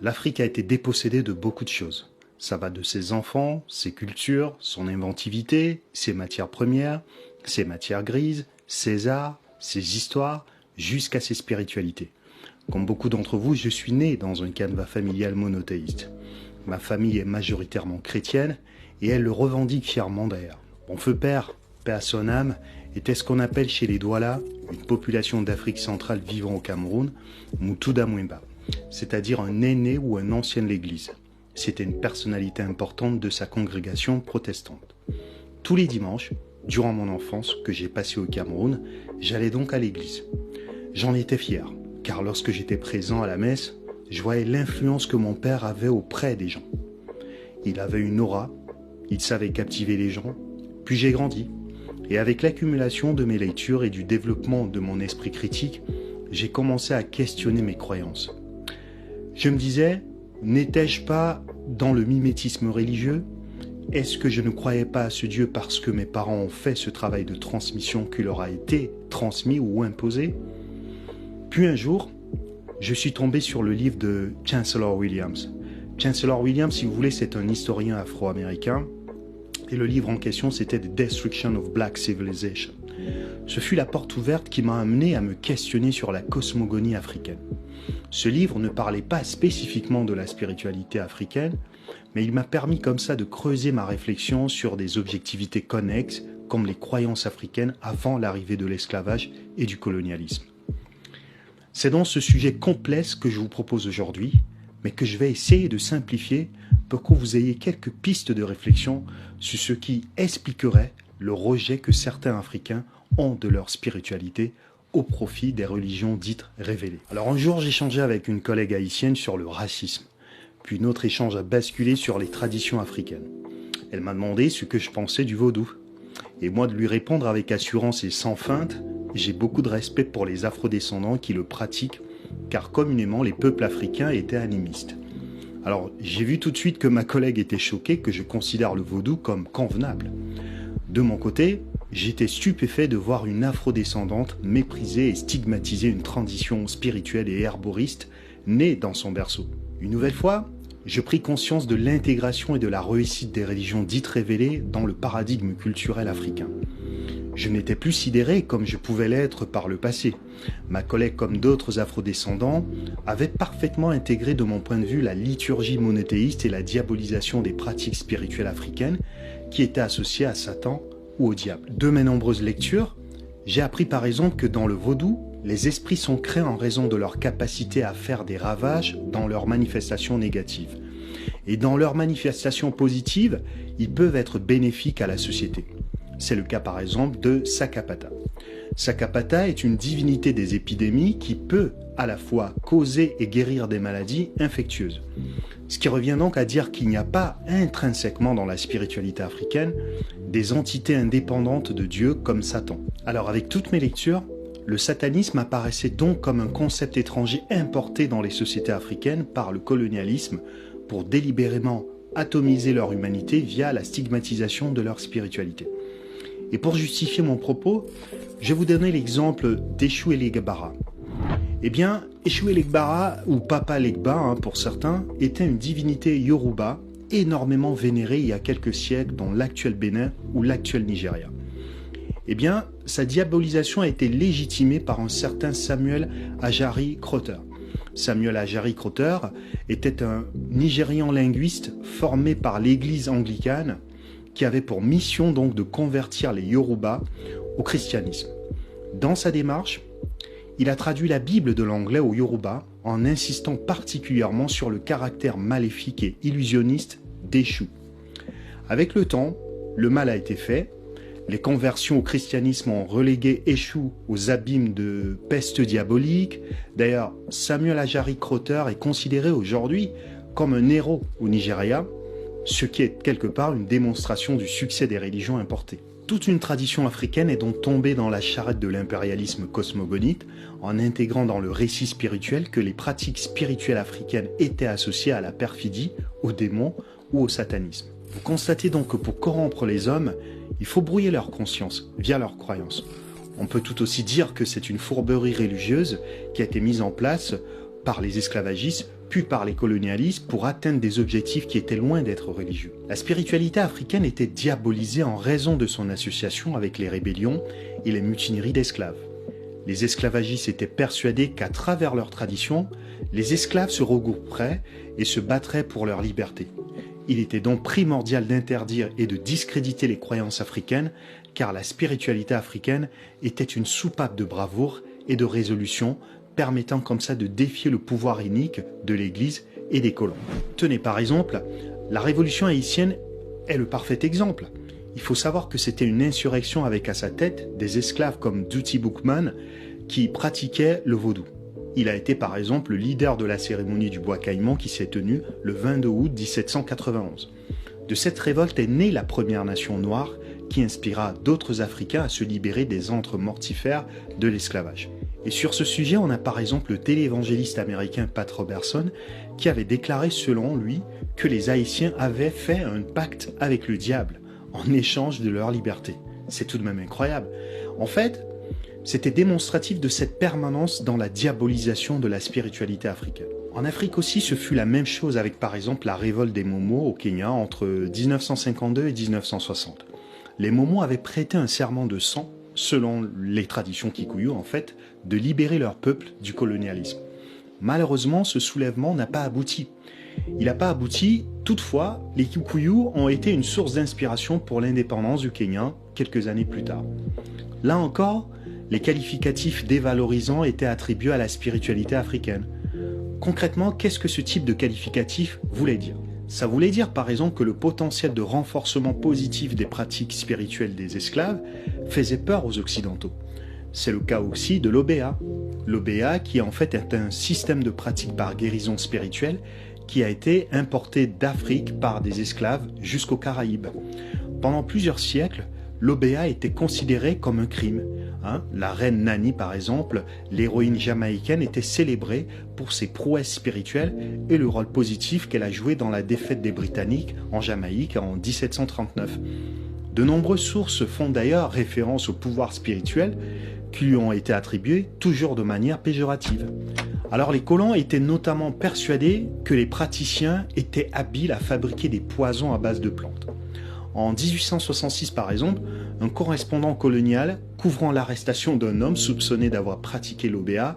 L'Afrique a été dépossédée de beaucoup de choses. Ça va de ses enfants, ses cultures, son inventivité, ses matières premières, ses matières grises, ses arts, ses histoires, jusqu'à ses spiritualités. Comme beaucoup d'entre vous, je suis né dans un canevas familial monothéiste. Ma famille est majoritairement chrétienne et elle le revendique fièrement d'ailleurs. Mon feu père, paix à son âme, était ce qu'on appelle chez les Douala une population d'Afrique centrale vivant au Cameroun, Mutouda Mwemba, c'est-à-dire un aîné ou un ancien de l'Église. C'était une personnalité importante de sa congrégation protestante. Tous les dimanches, durant mon enfance que j'ai passé au Cameroun, j'allais donc à l'église. J'en étais fier, car lorsque j'étais présent à la messe, je voyais l'influence que mon père avait auprès des gens. Il avait une aura, il savait captiver les gens, puis j'ai grandi. Et avec l'accumulation de mes lectures et du développement de mon esprit critique, j'ai commencé à questionner mes croyances. Je me disais, n'étais-je pas dans le mimétisme religieux ? Est-ce que je ne croyais pas à ce Dieu parce que mes parents ont fait ce travail de transmission qui leur a été transmis ou imposé ? Puis un jour, je suis tombé sur le livre de Chancellor Williams. Chancellor Williams, si vous voulez, c'est un historien afro-américain. Et le livre en question, c'était The Destruction of Black Civilization. Ce fut la porte ouverte qui m'a amené à me questionner sur la cosmogonie africaine. Ce livre ne parlait pas spécifiquement de la spiritualité africaine, mais il m'a permis comme ça de creuser ma réflexion sur des objectivités connexes, comme les croyances africaines avant l'arrivée de l'esclavage et du colonialisme. C'est donc ce sujet complexe que je vous propose aujourd'hui, mais que je vais essayer de simplifier pour que vous ayez quelques pistes de réflexion sur ce qui expliquerait le rejet que certains Africains ont de leur spiritualité au profit des religions dites révélées. Alors un jour, j'échangeais avec une collègue haïtienne sur le racisme, puis notre échange a basculé sur les traditions africaines. Elle m'a demandé ce que je pensais du vaudou. Et moi de lui répondre avec assurance et sans feinte, j'ai beaucoup de respect pour les afrodescendants qui le pratiquent, car communément les peuples africains étaient animistes. Alors j'ai vu tout de suite que ma collègue était choquée que je considère le vaudou comme convenable. De mon côté, j'étais stupéfait de voir une afrodescendante mépriser et stigmatiser une transition spirituelle et herboriste née dans son berceau. Une nouvelle fois, je pris conscience de l'intégration et de la réussite des religions dites révélées dans le paradigme culturel africain. Je n'étais plus sidéré comme je pouvais l'être par le passé. Ma collègue, comme d'autres afrodescendants, avait parfaitement intégré de mon point de vue la liturgie monothéiste et la diabolisation des pratiques spirituelles africaines qui étaient associées à Satan ou au diable. De mes nombreuses lectures, j'ai appris par exemple que dans le vaudou, les esprits sont créés en raison de leur capacité à faire des ravages dans leurs manifestations négatives. Et dans leurs manifestations positives, ils peuvent être bénéfiques à la société. C'est le cas par exemple de Sakapata. Sakapata est une divinité des épidémies qui peut à la fois causer et guérir des maladies infectieuses. Ce qui revient donc à dire qu'il n'y a pas intrinsèquement dans la spiritualité africaine des entités indépendantes de Dieu comme Satan. Alors avec toutes mes lectures, le satanisme apparaissait donc comme un concept étranger importé dans les sociétés africaines par le colonialisme pour délibérément atomiser leur humanité via la stigmatisation de leur spiritualité. Et pour justifier mon propos, je vais vous donner l'exemple d'Eshu Elegbara. Eh bien, Eshu Elegbara, ou Papa Legba pour certains, était une divinité Yoruba énormément vénérée il y a quelques siècles dans l'actuel Bénin ou l'actuel Nigeria. Eh bien, sa diabolisation a été légitimée par un certain Samuel Ajari Crowther. Samuel Ajari Crowther était un Nigérian linguiste formé par l'église anglicane qui avait pour mission donc de convertir les Yoruba au christianisme. Dans sa démarche, il a traduit la Bible de l'anglais au Yoruba en insistant particulièrement sur le caractère maléfique et illusionniste d'Eshu. Avec le temps, le mal a été fait. Les conversions au christianisme ont relégué Eshu aux abîmes de peste diabolique. D'ailleurs, Samuel Ajari Crowther est considéré aujourd'hui comme un héros au Nigeria, ce qui est quelque part une démonstration du succès des religions importées. Toute une tradition africaine est donc tombée dans la charrette de l'impérialisme cosmogonite en intégrant dans le récit spirituel que les pratiques spirituelles africaines étaient associées à la perfidie, aux démons ou au satanisme. Vous constatez donc que pour corrompre les hommes, il faut brouiller leur conscience via leurs croyances. On peut tout aussi dire que c'est une fourberie religieuse qui a été mise en place par les esclavagistes puis par les colonialistes pour atteindre des objectifs qui étaient loin d'être religieux. La spiritualité africaine était diabolisée en raison de son association avec les rébellions et les mutineries d'esclaves. Les esclavagistes étaient persuadés qu'à travers leur tradition, les esclaves se regrouperaient et se battraient pour leur liberté. Il était donc primordial d'interdire et de discréditer les croyances africaines, car la spiritualité africaine était une soupape de bravoure et de résolution, permettant comme ça de défier le pouvoir inique de l'Église et des colons. Tenez par exemple, la révolution haïtienne est le parfait exemple. Il faut savoir que c'était une insurrection avec à sa tête des esclaves comme Dutty Boukman qui pratiquaient le vaudou. Il a été par exemple le leader de la cérémonie du bois caïman qui s'est tenue le 22 août 1791. De cette révolte est née la première nation noire qui inspira d'autres Africains à se libérer des antres mortifères de l'esclavage. Et sur ce sujet, on a par exemple le téléévangéliste américain Pat Robertson qui avait déclaré selon lui que les Haïtiens avaient fait un pacte avec le diable en échange de leur liberté. C'est tout de même incroyable. En fait, c'était démonstratif de cette permanence dans la diabolisation de la spiritualité africaine. En Afrique aussi, ce fut la même chose avec par exemple la révolte des Momo au Kenya entre 1952 et 1960. Les Momo avaient prêté un serment de sang, selon les traditions Kikuyu en fait, de libérer leur peuple du colonialisme. Malheureusement, ce soulèvement n'a pas abouti. Il n'a pas abouti, toutefois, les Kikuyu ont été une source d'inspiration pour l'indépendance du Kenya quelques années plus tard. Là encore, les qualificatifs dévalorisants étaient attribués à la spiritualité africaine. Concrètement, qu'est-ce que ce type de qualificatif voulait dire ? Ça voulait dire par exemple que le potentiel de renforcement positif des pratiques spirituelles des esclaves faisait peur aux Occidentaux. C'est le cas aussi de l'OBA. L'OBA qui en fait est un système de pratique par guérison spirituelle qui a été importé d'Afrique par des esclaves jusqu'aux Caraïbes. Pendant plusieurs siècles, l'OBA était considéré comme un crime. La reine Nani, par exemple, l'héroïne jamaïcaine, était célébrée pour ses prouesses spirituelles et le rôle positif qu'elle a joué dans la défaite des Britanniques en Jamaïque en 1739. De nombreuses sources font d'ailleurs référence au pouvoir spirituel qui lui ont été attribués, toujours de manière péjorative. Alors les colons étaient notamment persuadés que les praticiens étaient habiles à fabriquer des poisons à base de plantes. En 1866 par exemple, un correspondant colonial couvrant l'arrestation d'un homme soupçonné d'avoir pratiqué l'OBA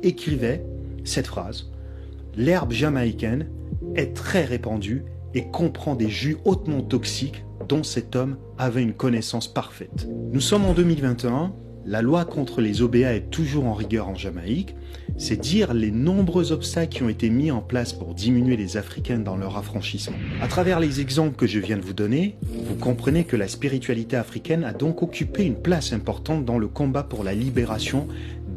écrivait cette phrase « L'herbe jamaïcaine est très répandue et comprend des jus hautement toxiques dont cet homme avait une connaissance parfaite. » Nous sommes en 2021, la loi contre les OBA est toujours en rigueur en Jamaïque. C'est dire les nombreux obstacles qui ont été mis en place pour diminuer les Africains dans leur affranchissement. À travers les exemples que je viens de vous donner, vous comprenez que la spiritualité africaine a donc occupé une place importante dans le combat pour la libération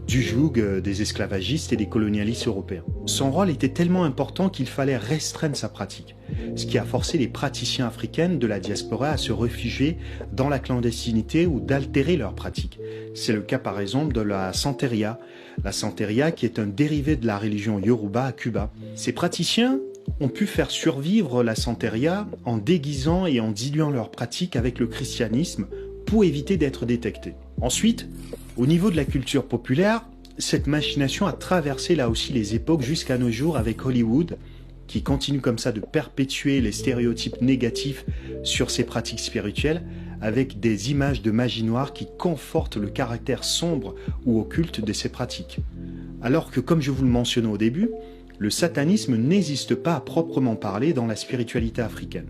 du joug des esclavagistes et des colonialistes européens. Son rôle était tellement important qu'il fallait restreindre sa pratique, ce qui a forcé les praticiens africains de la diaspora à se réfugier dans la clandestinité ou d'altérer leurs pratiques. C'est le cas par exemple de la santeria qui est un dérivé de la religion Yoruba à Cuba. Ces praticiens ont pu faire survivre la santeria en déguisant et en diluant leurs pratiques avec le christianisme pour éviter d'être détectés. Ensuite, au niveau de la culture populaire, cette machination a traversé là aussi les époques jusqu'à nos jours avec Hollywood, qui continue comme ça de perpétuer les stéréotypes négatifs sur ces pratiques spirituelles avec des images de magie noire qui confortent le caractère sombre ou occulte de ces pratiques. Alors que, comme je vous le mentionnais au début, le satanisme n'existe pas à proprement parler dans la spiritualité africaine.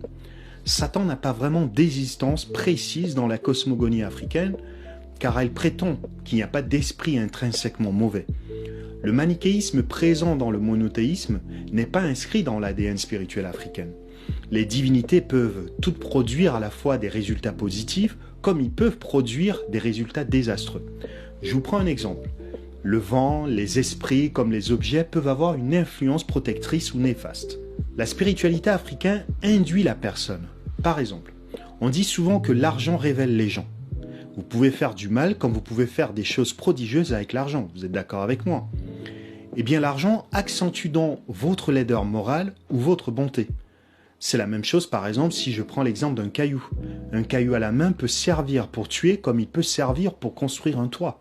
Satan n'a pas vraiment d'existence précise dans la cosmogonie africaine, car elle prétend qu'il n'y a pas d'esprit intrinsèquement mauvais. Le manichéisme présent dans le monothéisme n'est pas inscrit dans l'ADN spirituel africain. Les divinités peuvent toutes produire à la fois des résultats positifs, comme ils peuvent produire des résultats désastreux. Je vous prends un exemple. Le vent, les esprits, comme les objets, peuvent avoir une influence protectrice ou néfaste. La spiritualité africaine induit la personne. Par exemple, on dit souvent que l'argent révèle les gens. Vous pouvez faire du mal comme vous pouvez faire des choses prodigieuses avec l'argent. Vous êtes d'accord avec moi? Eh bien, l'argent accentue donc votre laideur morale ou votre bonté. C'est la même chose, par exemple, si je prends l'exemple d'un caillou. Un caillou à la main peut servir pour tuer comme il peut servir pour construire un toit.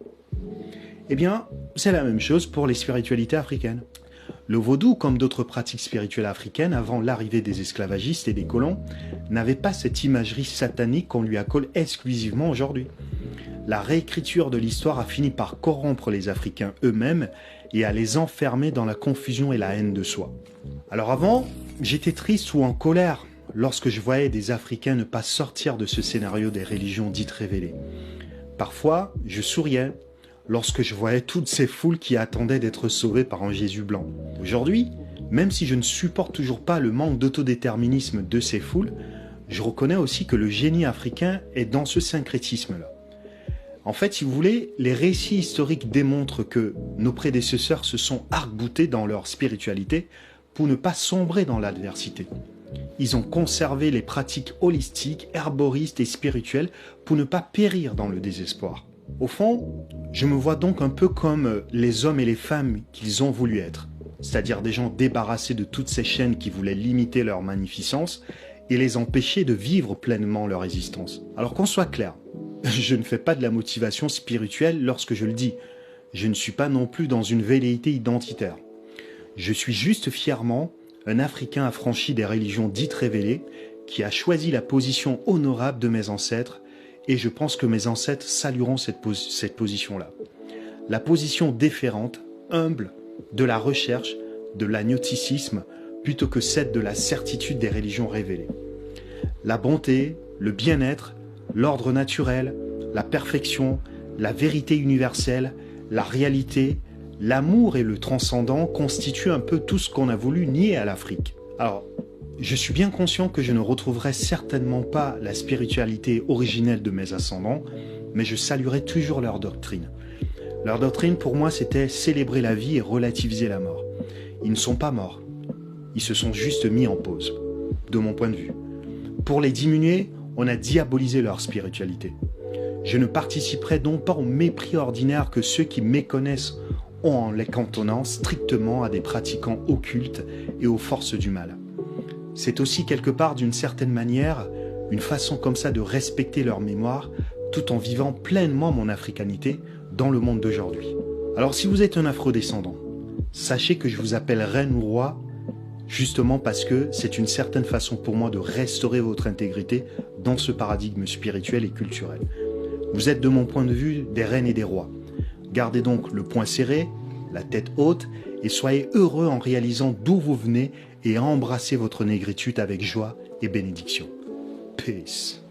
Eh bien, c'est la même chose pour les spiritualités africaines. Le vaudou, comme d'autres pratiques spirituelles africaines avant l'arrivée des esclavagistes et des colons, n'avait pas cette imagerie satanique qu'on lui accole exclusivement aujourd'hui. La réécriture de l'histoire a fini par corrompre les Africains eux-mêmes et à les enfermer dans la confusion et la haine de soi. Alors avant, j'étais triste ou en colère lorsque je voyais des Africains ne pas sortir de ce scénario des religions dites révélées. Parfois, je souriais lorsque je voyais toutes ces foules qui attendaient d'être sauvées par un Jésus blanc. Aujourd'hui, même si je ne supporte toujours pas le manque d'autodéterminisme de ces foules, je reconnais aussi que le génie africain est dans ce syncrétisme-là. En fait, si vous voulez, les récits historiques démontrent que nos prédécesseurs se sont arc-boutés dans leur spiritualité pour ne pas sombrer dans l'adversité. Ils ont conservé les pratiques holistiques, herboristes et spirituelles pour ne pas périr dans le désespoir. Au fond, je me vois donc un peu comme les hommes et les femmes qu'ils ont voulu être, c'est-à-dire des gens débarrassés de toutes ces chaînes qui voulaient limiter leur magnificence et les empêcher de vivre pleinement leur existence. Alors qu'on soit clair, je ne fais pas de la motivation spirituelle lorsque je le dis. Je ne suis pas non plus dans une velléité identitaire. Je suis juste fièrement un Africain affranchi des religions dites révélées qui a choisi la position honorable de mes ancêtres et je pense que mes ancêtres salueront cette position-là. La position déférente, humble, de la recherche, de l'agnosticisme, plutôt que celle de la certitude des religions révélées. La bonté, le bien-être, l'ordre naturel, la perfection, la vérité universelle, la réalité, l'amour et le transcendant constituent un peu tout ce qu'on a voulu nier à l'Afrique. Alors, je suis bien conscient que je ne retrouverai certainement pas la spiritualité originelle de mes ascendants, mais je saluerai toujours leur doctrine. Leur doctrine, pour moi, c'était célébrer la vie et relativiser la mort. Ils ne sont pas morts. Ils se sont juste mis en pause, de mon point de vue. Pour les diminuer, on a diabolisé leur spiritualité. Je ne participerai donc pas au mépris ordinaire que ceux qui méconnaissent ont en les cantonnant strictement à des pratiquants occultes et aux forces du mal. C'est aussi quelque part, d'une certaine manière, une façon comme ça de respecter leur mémoire tout en vivant pleinement mon africanité dans le monde d'aujourd'hui. Alors si vous êtes un afrodescendant, sachez que je vous appelle reine ou roi justement parce que c'est une certaine façon pour moi de restaurer votre intégrité dans ce paradigme spirituel et culturel. Vous êtes de mon point de vue des reines et des rois. Gardez donc le poing serré, la tête haute et soyez heureux en réalisant d'où vous venez et embrassez votre négritude avec joie et bénédiction. Peace.